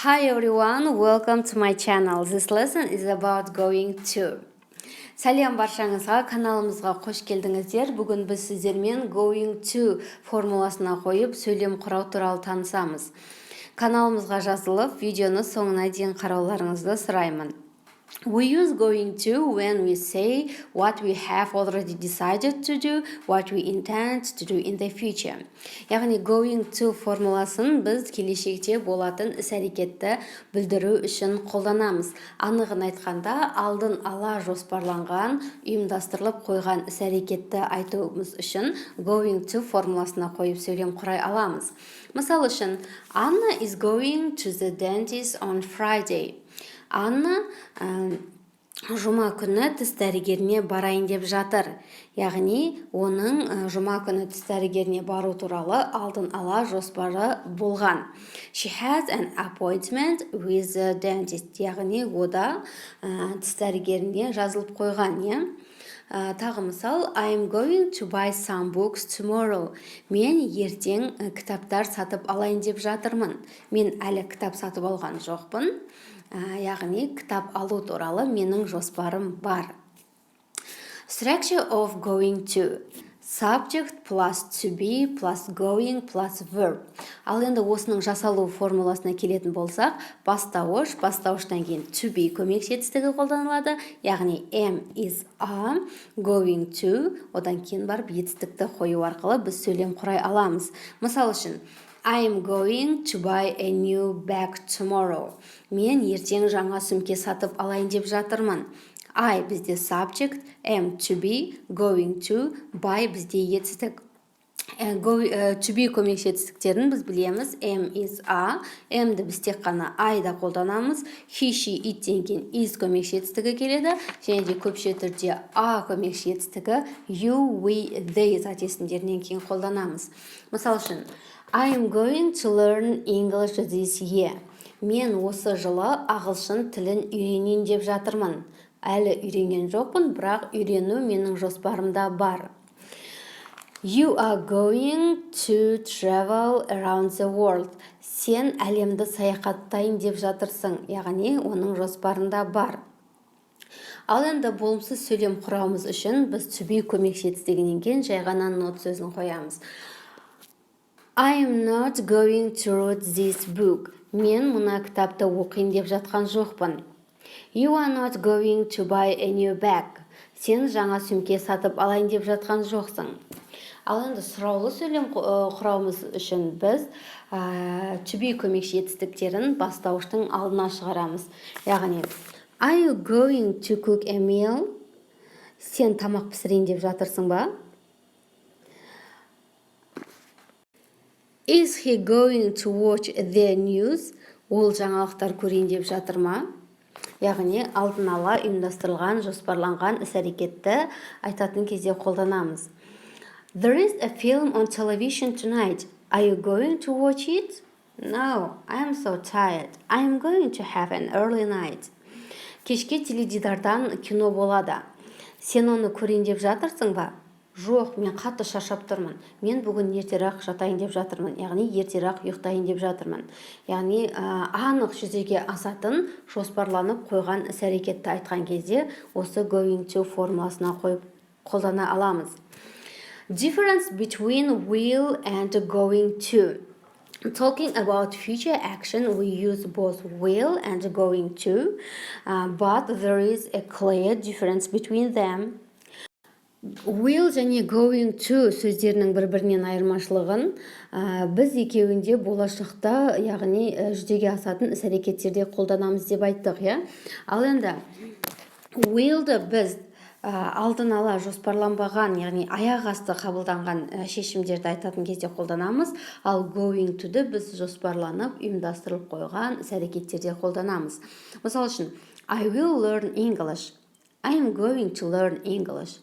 Hi everyone, welcome to my channel. This lesson is about going to. Сәлем баршаңызға, каналымызға қош келдіңіздер. Бүгін біз сіздермен going to формуласына қойып, сөйлем құрау туралы танысамыз. Каналымызға жазылып, видеоны соңына дейін қарауларыңызды сұраймын. We use going to when we say what we have already decided to do, what we intend to do in the future. Яғни going to формуласын біз келешекте болатын іс-әрекетті білдіру үшін қолданамыз. Анығын айтқанда, алдын ала жоспарланған, ұйымдастырылып қойған іс-әрекетті айтуымыз үшін going to формуласына қойып сөйлем құрай аламыз. Мысал үшін, Anna is going to the dentist on Friday. Анна жұма күні тіс дәрігеріне барайын деп жатыр. Яғни, оның жұма күні тіс дәрігеріне бару туралы алдын ала жоспары болған. She has an appointment with the dentist. Яғни, ода тіс дәрігеріне жазылып қойған. Тағы мысал, I am going to buy some books tomorrow. Мен ертең кітаптар сатып алайын деп жатырмын. Мен әлі кітап сатып алған жоқпын. Яғни, кітап алу туралы менің жоспарым бар. Structure of going to. Subject plus to be plus going plus verb. Ал енді осының жасалу формуласына келетін болсақ, бастауыштан кейін to be көмек жетістігі қолданылады. Яғни am is a, going to, одан кейін барып етістікті қою арқылы біз сөйлем құрай аламыз. Мысал үшін, I am going to buy a new bag tomorrow. Мен ертең жаңа сөмке сатып алайын деп жатырмын. I бізде subject, am to be, going to, buy бізде етістік. To be көмек жетістіктерін біз білеміз. Am is a, am'ді біз тек қана I-да қолданамыз. He, she, it деген is көмек жетістігі келеді. Және де көпше түрде a көмек жетістігі you, we, they затесімдерінен кейін қолданамыз. Мысал үшін, I am going to learn English this year. Мен осы жылы ағылшын тілін үйренейін деп жатырмын. Әлі үйренген жоқпын, бірақ үйрену менің жоспарымда бар. You are going to travel around the world. Сен әлемді саяхаттайын деп жатырсың, яғни оның жоспарында бар. Ал енді болымсыз сөйлем құрамыз үшін біз to be көмек жетістігінен кейін жай ғана not сөзін қоямыз. I am not going to read this book. Мен мұна кітапты оқиын деп жатқан жоқпын. You are not going to buy a new bag. Сен жаңа сөмке сатып алайын деп жатқан жоқсың. Ал енді сұраулы сөйлем құрамыз үшін біз to be көмек жетістіктерін бастауыштың алдына шығарамыз. Яғни, Are you going to cook a meal? Сен тамақ пісірейін деп жатырсың ба? Is he going to watch the news? Ол жаңалықтар көрейін деп жатыр ма? Яғни, алдын ала ұйымдастырылған, жоспарланған іс-әрекетті айтатын кезде қолданамыз. There is a film on television tonight. Are you going to watch it? No, I am so tired. I am going to have an early night. Кешке теледидардан кино болады. Сен оны көрейін деп жатырсың ба? Жоқ, мен қатты шаршап тұрмын. Мен бүгін ертерек жатайын деп жатырмын. Яғни, ертерек ұйықтайын деп жатырмын. Яғни, анық жүзеге асатын жоспарланып қойған іс-әрекетті айтқан кезде осы going to формуласына қойып қолдана аламыз. Difference between will and going to. Talking about future action, we use both will and going to, but there is a clear difference between them. Will және going to сөздерінің бір-бірінен айырмашылығын біз екеуінде болашақта, яғни жүзеге асатын іс-әрекеттерде қолданамыз деп айттық, Ал енді willді біз алдын ала жоспарланбаған, яғни аяқ асты қабылданған шешімдерді айтатын кезде қолданамыз, ал going to'ді біз жоспарланып, ұйымдастырылып қойған іс-әрекеттерде қолданамыз. Мысал үшін, I will learn English. I am going to learn English.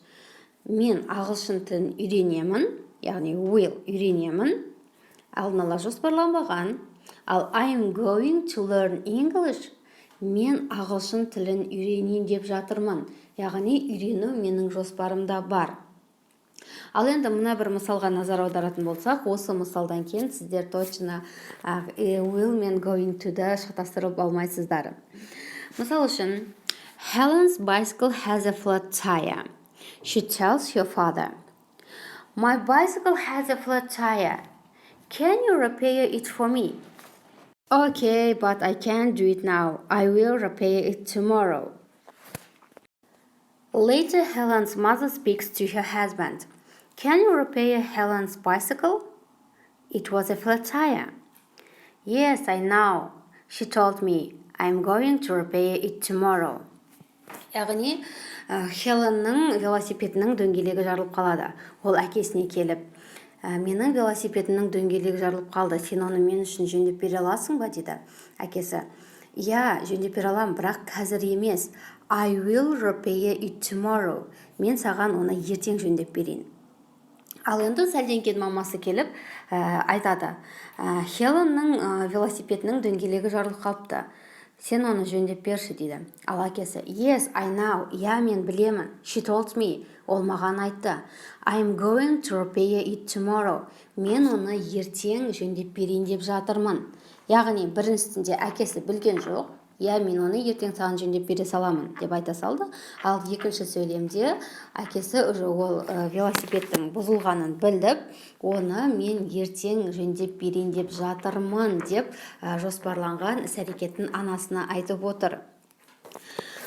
Мен ағылшын тілін үйренемін, яғни will үйренемін, алдын ала жоспарланбаған. Ал I am going to learn English. Мен ағылшын тілін үйренейін деп жатырмын, яғни үйрену менің жоспарымда бар. Ал енді мына бір мысалға назар аударатын болсақ, осы мысалдан кейін сіздер точно will мен going to-ды шатастырып алмайсыздар. Мысал үшін, Helen's bicycle has a flat tire. She tells her father, My bicycle has a flat tire. Can you repair it for me? Okay, but I can't do it now. I will repair it tomorrow. Later, Helen's mother speaks to her husband. Can you repair Helen's bicycle? It was a flat tire. Yes, I know. She told me. I'm going to repair it tomorrow. Яғни, Хеленнің велосипедінің дөңгелегі жарылып қалады. Ол әкесіне келіп, менің велосипедімнің дөңгелегі жарылып қалды, сен оны мен үшін жөндеп бере аласың ба дейді. Әкесі, иә, жөндеп бере аламын, бірақ қазір емес. I will repair it tomorrow. Мен саған оны ертең жөндеп берейін. Ал енді сәлден кейін мамасы келіп айтады, Хеленнің велосипедінің дөңгелегі жарылып қалыпты. Сен оны жөндеп берші дейді. Ал әкесі, Yes, I know. Я, мен білемін. She told me. Ол маған айтты. I'm going to repair it tomorrow. Мен оны ертең жөндеп берейін деп жатырмын. Яғни, біріншісінде әкесі білген жоқ. Я, мен оны ертең саған жөндеп бере саламын деп айта салды. Ал екінші сөйлемде әкесі ол велосипедтің бұзылғанын білдіп, оны мен ертең жөндеп берейін деп жатырмын деп жоспарланған іс-әрекетін анасына айтып отыр.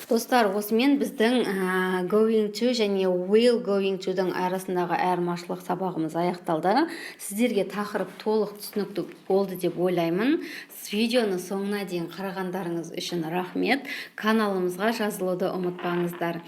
Достар, осымен біздің going to және will going to-дің арасындағы айырмашылық сабағымыз аяқталды. Сіздерге тақырып толық түсінікті болды деп ойлаймын. Видеоны соңына дейін қарағандарыңыз үшін рахмет. Каналымызға жазылуды ұмытпаңыздар.